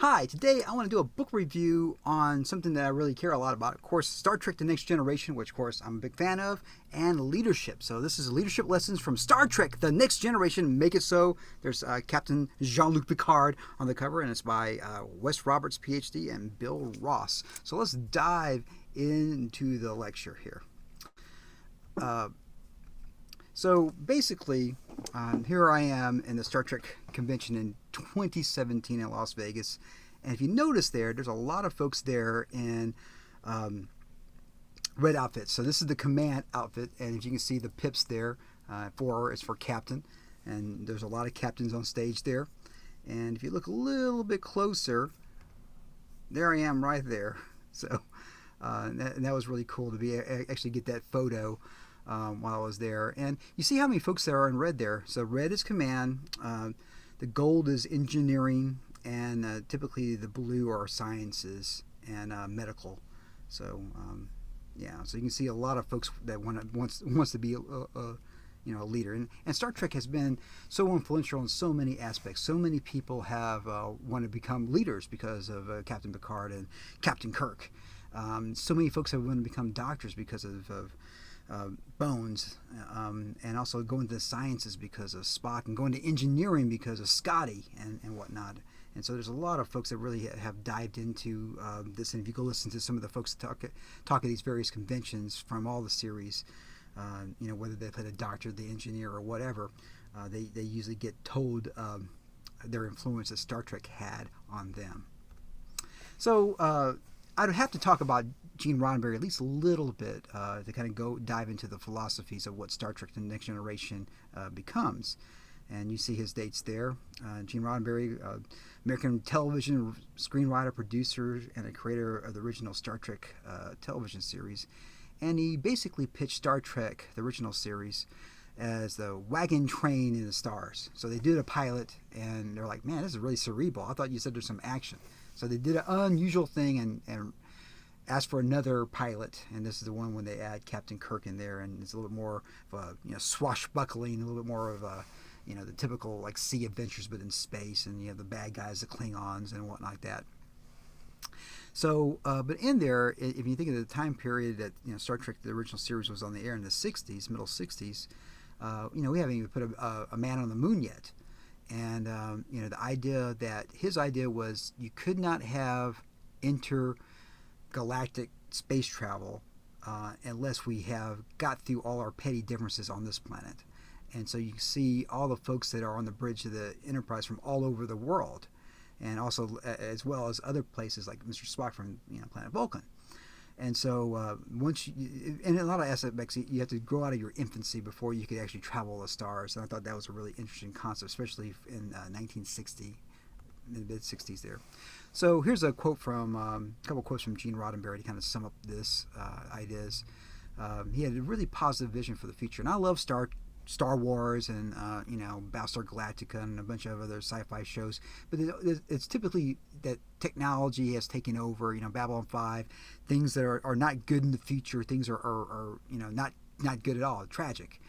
Hi, today I want to do a book review on something that I really care a lot about. Of course, Star Trek The Next Generation, which of course I'm a big fan of, and leadership. So this is leadership lessons from Star Trek The Next Generation. Make it so. There's Captain Jean-Luc Picard on the cover, and it's by Wes Roberts, PhD, and Bill Ross. So let's dive into the lecture here. Uh, so basically, here I am in the Star Trek convention in 2017 in Las Vegas. And if you notice there's a lot of folks there in red outfits. So this is the command outfit. And if you can see the pips there, is for captain. And there's a lot of captains on stage there. And if you look a little bit closer, there I am right there. So that was really cool to be actually get that photo while I was there. And you see how many folks there are in red there. So red is command, the gold is engineering, and typically the blue are sciences and medical. So yeah, so you can see a lot of folks that wants to be a leader. And Star Trek has been so influential in so many aspects. So many people have want to become leaders because of Captain Picard and Captain Kirk. So many folks have wanted to become doctors because of Bones, and also going to the sciences because of Spock, and going to engineering because of Scotty and whatnot. And so there's a lot of folks that really have dived into this. And if you go listen to some of the folks talk at these various conventions from all the series, whether they play the doctor, the engineer, or whatever, they usually get told their influence that Star Trek had on them. So I'd have to talk about Gene Roddenberry at least a little bit to kind of dive into the philosophies of what Star Trek The Next Generation becomes. And you see his dates there. Gene Roddenberry, American television screenwriter, producer, and a creator of the original Star Trek television series. And he basically pitched Star Trek, the original series, as the wagon train in the stars. So they did a pilot, and they're like, man, this is really cerebral. I thought you said there's some action. So they did an unusual thing and asked for another pilot, and this is the one when they add Captain Kirk in there, and it's a little bit more of a swashbuckling, a little bit more of a the typical like sea adventures, but in space, and you have the bad guys, the Klingons, and whatnot like that. So, but in there, if you think of the time period that Star Trek the original series was on the air in the '60s, middle '60s, we haven't even put a man on the moon yet, and the idea that his idea was you could not have intergalactic space travel unless we have got through all our petty differences on this planet. And so you see all the folks that are on the bridge of the Enterprise from all over the world, and also as well as other places like Mr. Spock from planet Vulcan. And so in a lot of aspects, you have to grow out of your infancy before you could actually travel the stars. And I thought that was a really interesting concept, especially in 1960, in the mid 60s there. So here's a quote from a couple quotes from Gene Roddenberry to kind of sum up this ideas. He had a really positive vision for the future, and I love Star Wars and Battlestar Galactica and a bunch of other sci-fi shows, but it's typically that technology has taken over. Babylon 5, things that are not good in the future, things are not good at all, tragic.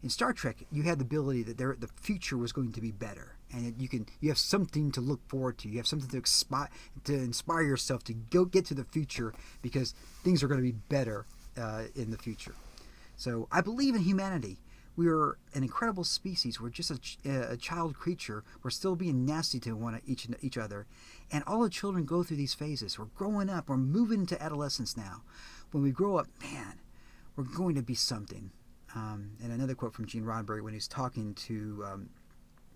In Star Trek, you had the ability that the future was going to be better, and you have something to look forward to. You have something to inspire yourself to go get to the future, because things are going to be better in the future. So I believe in humanity. We are an incredible species. We're just a child creature. We're still being nasty to each other. And all the children go through these phases. We're growing up. We're moving into adolescence now. When we grow up, man, we're going to be something. And another quote from Gene Roddenberry when he's talking to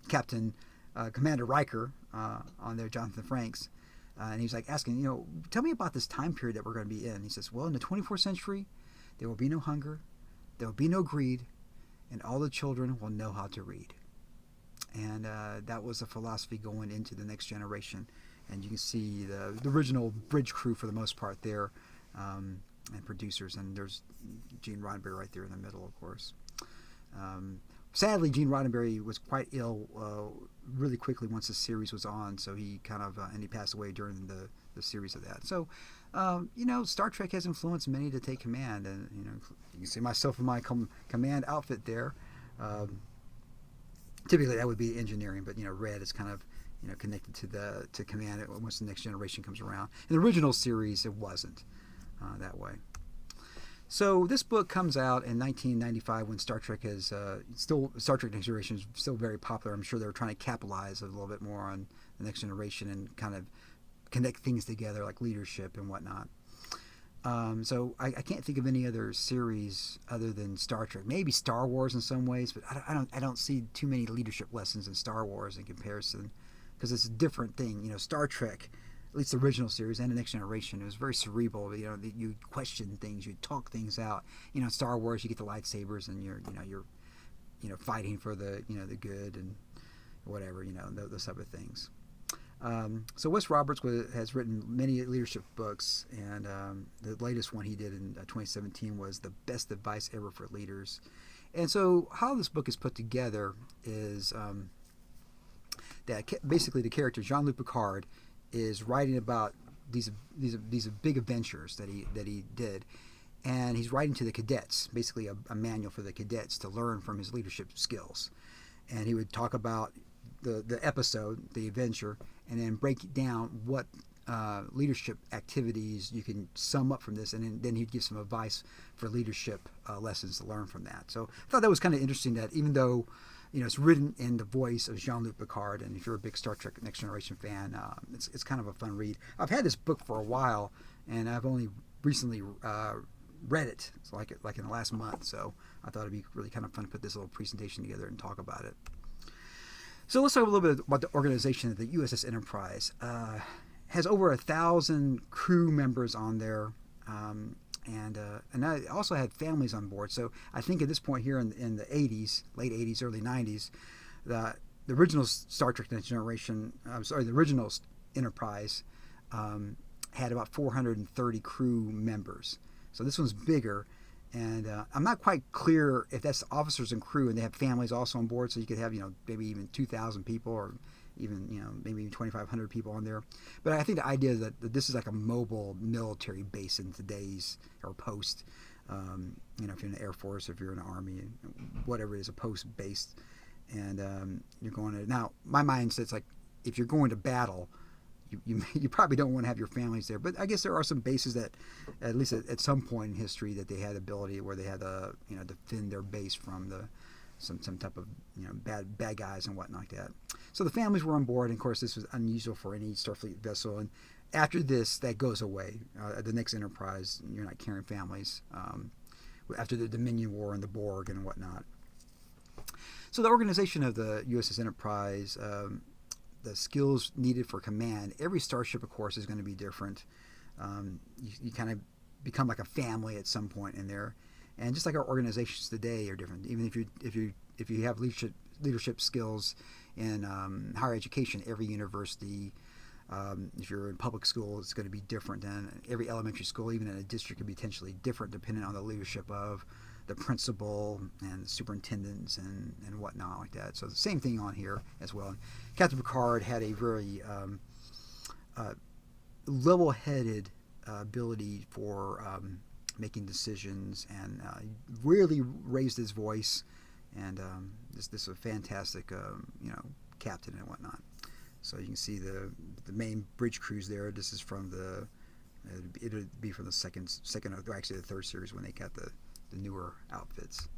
Commander Riker on there, Jonathan Frakes. And he's like asking, tell me about this time period that we're going to be in. He says, well, in the 24th century, there will be no hunger. There will be no greed. And all the children will know how to read. And that was a philosophy going into the next generation. And you can see the original bridge crew for the most part there, and producers. And there's Gene Roddenberry right there in the middle, of course. Sadly, Gene Roddenberry was quite ill really quickly once the series was on. So he kind of and he passed away during the series of that. So Star Trek has influenced many to take command, and you can see myself in my command outfit there. Typically that would be engineering, but red is kind of connected to command once the Next Generation comes around. In the original series, it wasn't that way. So this book comes out in 1995 when Star Trek is Star Trek Next Generation is still very popular. I'm sure they were trying to capitalize a little bit more on the Next Generation and kind of connect things together like leadership and whatnot. So I can't think of any other series other than Star Trek. Maybe Star Wars in some ways, but I don't see too many leadership lessons in Star Wars in comparison, because it's a different thing. Star Trek, at least the original series and the Next Generation, it was very cerebral. You question things, you talk things out. Star Wars, you get the lightsabers and you're fighting for the the good and whatever, those type of things. So Wes Roberts has written many leadership books, and the latest one he did in 2017 was The Best Advice Ever for Leaders. And so how this book is put together is that basically the character Jean-Luc Picard is writing about these big adventures that he did, and he's writing to the cadets, basically a manual for the cadets to learn from his leadership skills. And he would talk about the episode, the adventure, and then break down what leadership activities you can sum up from this, and then he'd give some advice for leadership lessons to learn from that. So I thought that was kind of interesting that even though it's written in the voice of Jean-Luc Picard, and if you're a big Star Trek Next Generation fan, it's kind of a fun read. I've had this book for a while, and I've only recently read it, so like in the last month. So I thought it'd be really kind of fun to put this little presentation together and talk about it. So let's talk a little bit about the organization of the USS Enterprise. Has over 1,000 crew members on there, and I also had families on board. So I think at this point here in the 80s, late 80s, early 90s, the original Star Trek Next Generation, the original Enterprise, had about 430 crew members. So this one's bigger. And I'm not quite clear if that's officers and crew, and they have families also on board, so you could have maybe even 2,000 people, or even maybe even 2,500 people on there. But I think the idea is that this is like a mobile military base in today's, or post. If you're in the Air Force, if you're in the Army, whatever it is, a post based, and you're going to now. My mind says like if you're going to battle. You probably don't want to have your families there, but I guess there are some bases that, at least at some point in history, that they had ability where they had to defend their base from some type of bad guys and whatnot like that. So the families were on board, and of course this was unusual for any Starfleet vessel. And after this, that goes away. The next Enterprise, you're not carrying families after the Dominion War and the Borg and whatnot. So the organization of the USS Enterprise. The skills needed for command. Every starship, of course, is going to be different. You kind of become like a family at some point in there, and just like our organizations today are different. Even if you have leadership skills in higher education, every university, if you're in public school, it's going to be different. And every elementary school, even in a district, could be potentially different depending on the leadership of the principal and superintendents and whatnot like that. So the same thing on here as well. Captain Picard had a very level-headed ability for making decisions, and really raised his voice. And this is a fantastic, captain and whatnot. So you can see the main bridge crews there. This is from it would be from the second, or actually the third series when they got the newer outfits.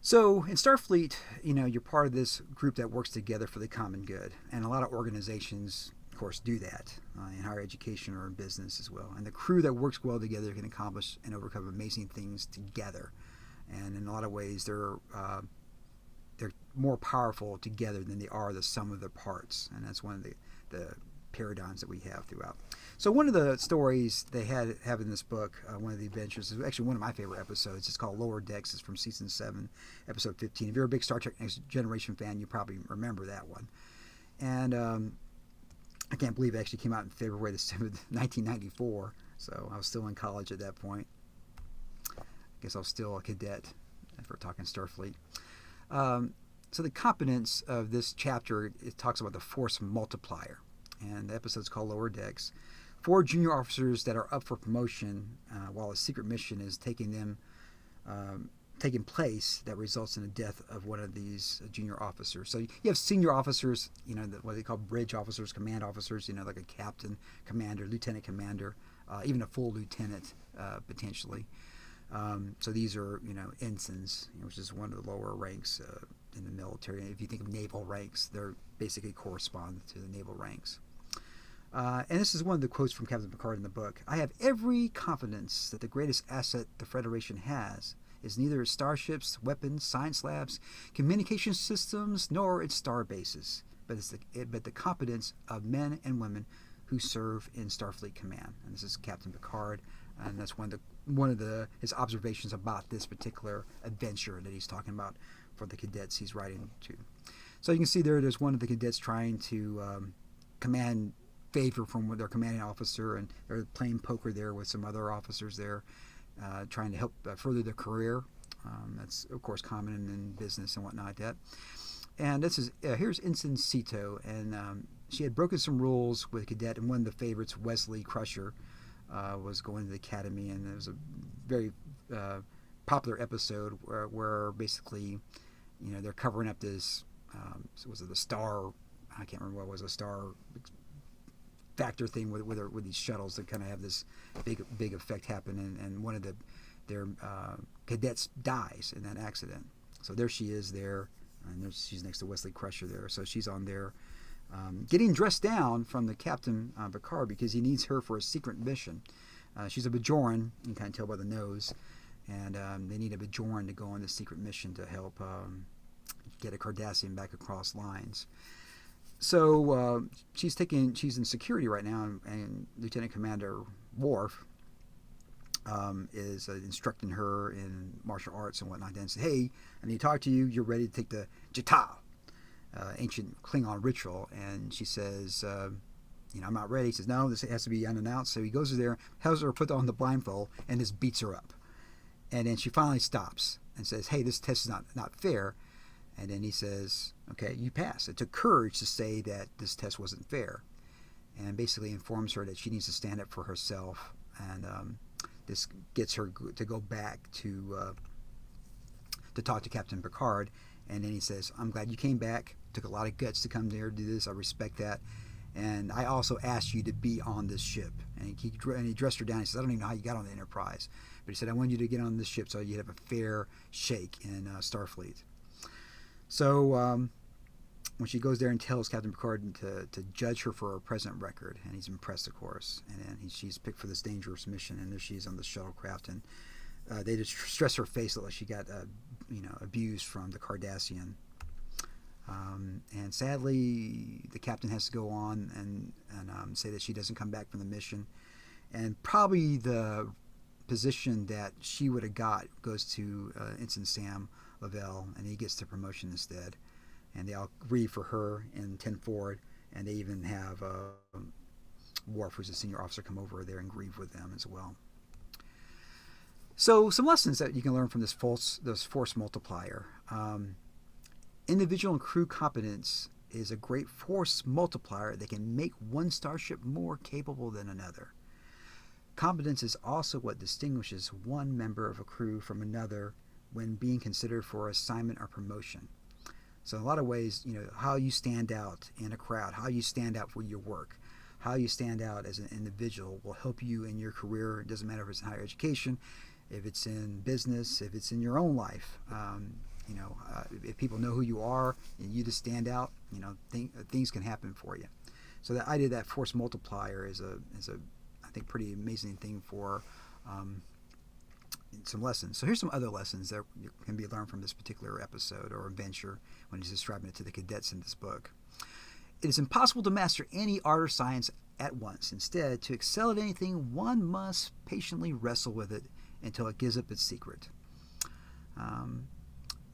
So in Starfleet, you're part of this group that works together for the common good, and a lot of organizations, of course, do that in higher education or in business as well. And the crew that works well together can accomplish and overcome amazing things together. And in a lot of ways, they're more powerful together than they are the sum of their parts, and that's one of the paradigms that we have throughout. So one of the stories they have in this book, one of the adventures, is actually one of my favorite episodes. It's called Lower Decks. It's from season 7, episode 15. If you're a big Star Trek Next Generation fan, you probably remember that one. And I can't believe it actually came out in February the 7th, 1994. So I was still in college at that point. I guess I was still a cadet if we're talking Starfleet. So the competence of this chapter, it talks about the force multiplier. And the episode's called Lower Decks. 4 junior officers that are up for promotion while a secret mission is taking taken place that results in the death of one of these junior officers. So you have senior officers, what they call bridge officers, command officers, like a captain, commander, lieutenant commander, even a full lieutenant potentially. So these are, ensigns, which is one of the lower ranks in the military. If you think of naval ranks, they're basically correspond to the naval ranks. And this is one of the quotes from Captain Picard in the book. I have every confidence that the greatest asset the Federation has is neither its starships, weapons, science labs, communication systems, nor its star bases, but the competence of men and women who serve in Starfleet Command. And this is Captain Picard, and that's one of his observations about this particular adventure that he's talking about for the cadets he's writing to. So you can see there's one of the cadets trying to command favor from their commanding officer, and they're playing poker there with some other officers there, trying to help further their career. That's of course common in business and whatnot. And this is here's Ensign Sito, and she had broken some rules with a cadet, and one of the favorites, Wesley Crusher, was going to the academy, and it was a very popular episode where basically, they're covering up this. Was it the star? I can't remember what it was, a star factor thing with these shuttles that kind of have this big effect happen, and one of their cadets dies in that accident. So there she is there, and she's next to Wesley Crusher there. So she's on there getting dressed down from the Captain Picard because he needs her for a secret mission. She's a Bajoran, you can kind of tell by the nose, and they need a Bajoran to go on this secret mission to help get a Cardassian back across lines. So she's in security right now, and Lieutenant Commander Worf is instructing her in martial arts and whatnot. Then says, "Hey, I need to talk to you. You're ready to take the Jita, ancient Klingon ritual." And she says, "I'm not ready." He says, "No, this has to be unannounced." So he goes there, has her put on the blindfold, and just beats her up. And then she finally stops and says, "Hey, this test is not fair." And then he says, "Okay, you pass." It took courage to say that this test wasn't fair, and basically informs her that she needs to stand up for herself. And this gets her to go back to talk to Captain Picard. And then he says, "I'm glad you came back. Took a lot of guts to come there to do this. I respect that. And I also asked you to be on this ship." And he dressed her down. He says, "I don't even know how you got on the Enterprise, but he said, I wanted you to get on this ship so you'd have a fair shake in Starfleet." So when she goes there and tells Captain Picard to judge her for her present record, and he's impressed, of course, and then she's picked for this dangerous mission, and there she's on the shuttlecraft, and they just stress her face like she got abused from the Cardassian. And sadly, the captain has to go on and say that she doesn't come back from the mission, and probably the position that she would have got goes to Ensign Sam Lavelle, and he gets the promotion instead. And they all grieve for her in 10 forward, and they even have Worf, who's a senior officer, come over there and grieve with them as well. So some lessons that you can learn from this force multiplier. Individual and crew competence is a great force multiplier that can make one starship more capable than another. Competence is also what distinguishes one member of a crew from another when being considered for assignment or promotion. So in a lot of ways, how you stand out in a crowd, how you stand out for your work, how you stand out as an individual will help you in your career. It doesn't matter if it's in higher education, if it's in business, if it's in your own life. If people know who you are and you just stand out, things can happen for you. So the idea that force multiplier is a I think pretty amazing thing for some lessons. So here's some other lessons that can be learned from this particular episode or adventure when he's describing it to the cadets in this book. It is impossible to master any art or science at once. Instead, to excel at anything, one must patiently wrestle with it until it gives up its secret.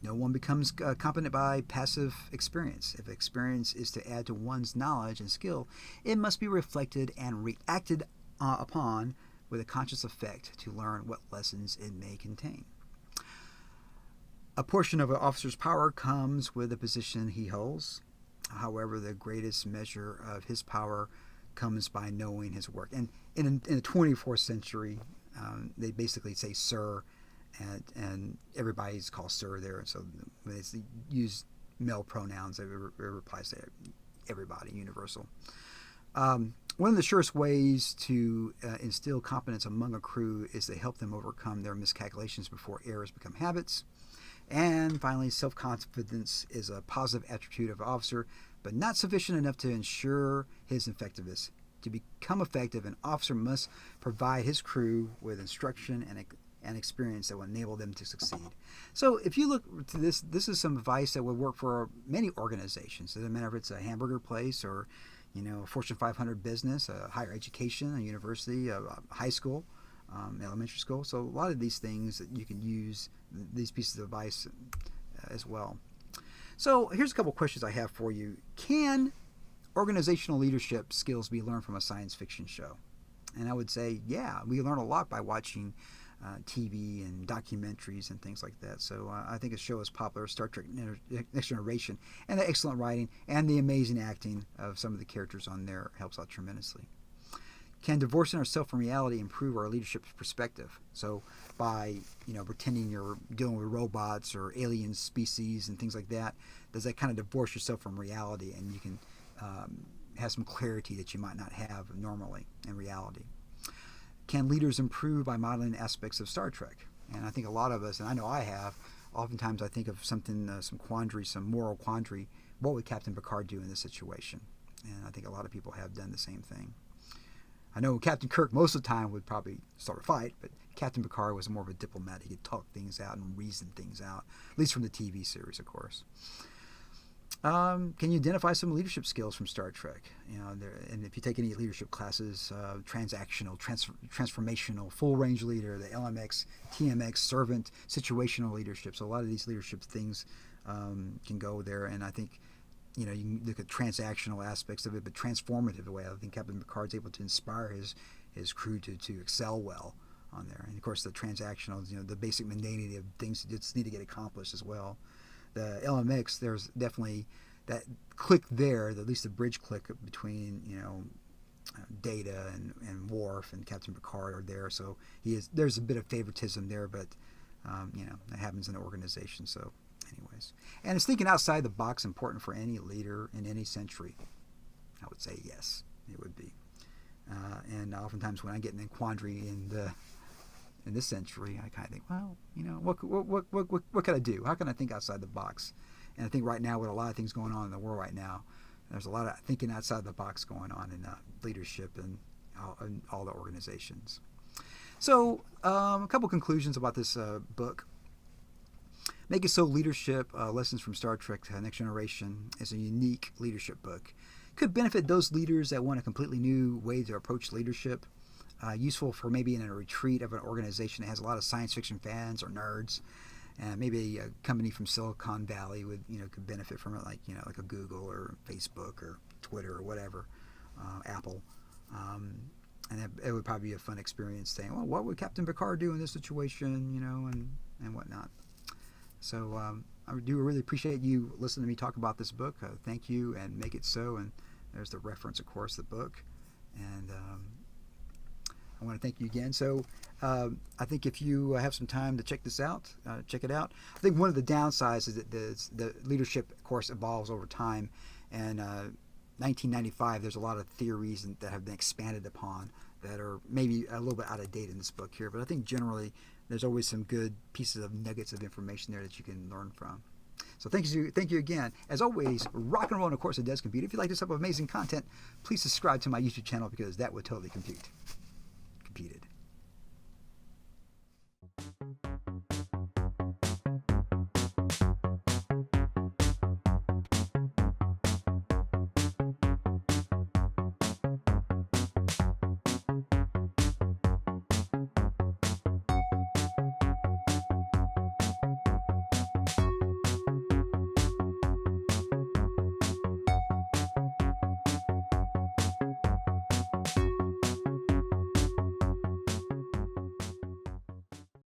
No one becomes competent by passive experience. If experience is to add to one's knowledge and skill, it must be reflected and reacted upon with a conscious effect to learn what lessons it may contain. A portion of an officer's power comes with the position he holds. However, the greatest measure of his power comes by knowing his work. And in the 24th century, they basically say sir and everybody's called sir there. So when it's use male pronouns, it applies to everybody, universal. One of the surest ways to instill confidence among a crew is to help them overcome their miscalculations before errors become habits. And finally, self-confidence is a positive attribute of an officer, but not sufficient enough to ensure his effectiveness. To become effective, an officer must provide his crew with instruction and experience that will enable them to succeed. So if you look to this is some advice that would work for many organizations. It doesn't matter if it's a hamburger place or a Fortune 500 business, a higher education, a university, a high school, elementary school. So a lot of these things that you can use these pieces of advice as well. So here's a couple questions I have for you. Can organizational leadership skills be learned from a science fiction show? And I would say, yeah, we learn a lot by watching TV and documentaries and things like that. So I think a show as popular as Star Trek Next Generation, and the excellent writing and the amazing acting of some of the characters on there helps out tremendously. Can divorcing ourselves from reality improve our leadership perspective? So by pretending you're dealing with robots or alien species and things like that, does that kind of divorce yourself from reality, and you can have some clarity that you might not have normally in reality? Can leaders improve by modeling aspects of Star Trek? And I think a lot of us, and I know I have, oftentimes I think of something, some quandary, some moral quandary. What would Captain Picard do in this situation? And I think a lot of people have done the same thing. I know Captain Kirk most of the time would probably start a fight, but Captain Picard was more of a diplomat. He could talk things out and reason things out, at least from the TV series, of course. Can you identify some leadership skills from Star Trek? And if you take any leadership classes, transactional, transformational, full range leader, the LMX, TMX, servant, situational leadership. So a lot of these leadership things can go there. And I think you can look at transactional aspects of it, but transformative way. I think Captain Picard's able to inspire his crew to excel well on there. And of course the transactional, the basic mundanity of things that just need to get accomplished as well. The LMX, there's definitely that click there, at least the bridge click between Data and Worf and Captain Picard are there. So there's a bit of favoritism there, but that happens in an organization. So anyways, and is thinking outside the box important for any leader in any century? I would say yes, it would be. And oftentimes when I get in a quandary in this century, I kind of think, well, what can I do? How can I think outside the box? And I think right now, with a lot of things going on in the world right now, there's a lot of thinking outside the box going on in leadership and all the organizations. So a couple conclusions about this book. Make It So Leadership, Lessons from Star Trek Next Generation is a unique leadership book. Could benefit those leaders that want a completely new way to approach leadership. Useful for maybe in a retreat of an organization that has a lot of science fiction fans or nerds, and maybe a company from Silicon Valley would could benefit from it, like a Google or Facebook or Twitter or whatever, Apple, and it would probably be a fun experience saying, well, what would Captain Picard do in this situation, and whatnot. So I do really appreciate you listening to me talk about this book. Thank you, and Make It So, and there's the reference, of course, the book, and I want to thank you again. So I think if you have some time to check this out, check it out. I think one of the downsides is that the leadership, of course, evolves over time. And 1995, there's a lot of theories that have been expanded upon that are maybe a little bit out of date in this book here. But I think generally there's always some good pieces of nuggets of information there that you can learn from. So thank you again. As always, rock and roll, and of course it does compute. If you like this type of amazing content, please subscribe to my YouTube channel, because that would totally competed.